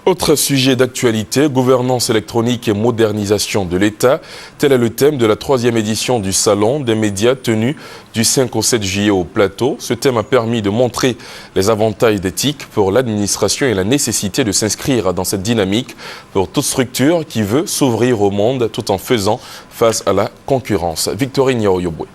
Autre sujet d'actualité, gouvernance électronique et modernisation de l'État. Tel est le thème de la 3e édition du Salon des médias tenu du 5 au 7 juillet au Plateau. Ce thème a permis de montrer les avantages d'éthique pour l'administration et la nécessité de s'inscrire dans cette dynamique pour toute structure qui veut s'ouvrir au monde tout en faisant face à la concurrence. Victorine Yaoyobwe.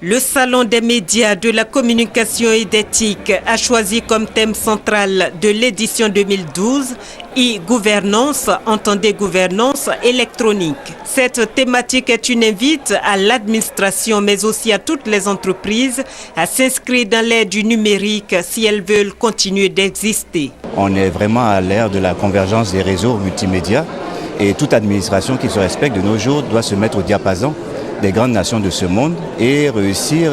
Le Salon des médias, de la communication et d'éthique a choisi comme thème central de l'édition 2012 e-gouvernance, entendez gouvernance électronique. Cette thématique est une invite à l'administration mais aussi à toutes les entreprises à s'inscrire dans l'ère du numérique si elles veulent continuer d'exister. On est vraiment à l'ère de la convergence des réseaux multimédia et toute administration qui se respecte de nos jours doit se mettre au diapason des grandes nations de ce monde et réussir,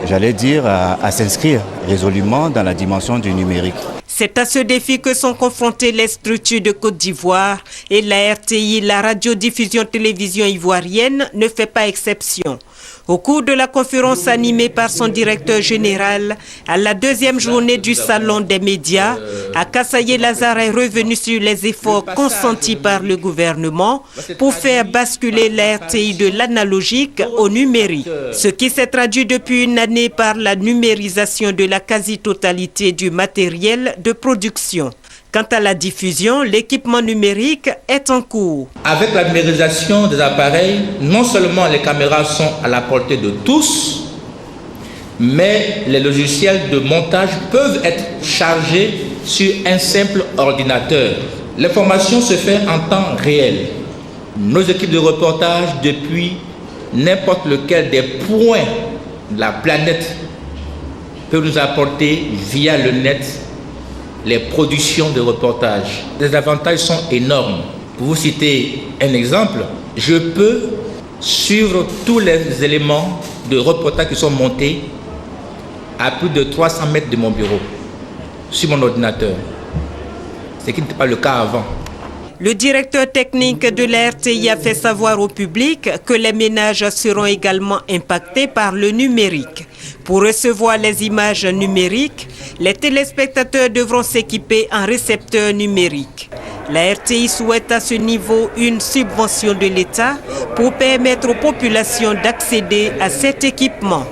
j'allais dire, à s'inscrire résolument dans la dimension du numérique. C'est à ce défi que sont confrontées les structures de Côte d'Ivoire et la RTI, la radiodiffusion-télévision ivoirienne, ne fait pas exception. Au cours de la conférence animée par son directeur général, à la 2e journée du Salon des médias, Akasaye Lazare est revenu sur les efforts consentis par le gouvernement pour faire basculer la RTI de l'analogique au numérique, ce qui s'est traduit depuis une année par la numérisation de la quasi-totalité du matériel de production. Quant à la diffusion, l'équipement numérique est en cours. Avec la numérisation des appareils, non seulement les caméras sont à la portée de tous, mais les logiciels de montage peuvent être chargés sur un simple ordinateur. L'information se fait en temps réel. Nos équipes de reportage, depuis n'importe lequel des points de la planète, peuvent nous apporter via le net les productions de reportages. Les avantages sont énormes. Pour vous citer un exemple, je peux suivre tous les éléments de reportage qui sont montés à plus de 300 mètres de mon bureau, sur mon ordinateur. Ce qui n'était pas le cas avant. Le directeur technique de la RTI a fait savoir au public que les ménages seront également impactés par le numérique. Pour recevoir les images numériques, les téléspectateurs devront s'équiper en récepteur numérique. La RTI souhaite à ce niveau une subvention de l'État pour permettre aux populations d'accéder à cet équipement.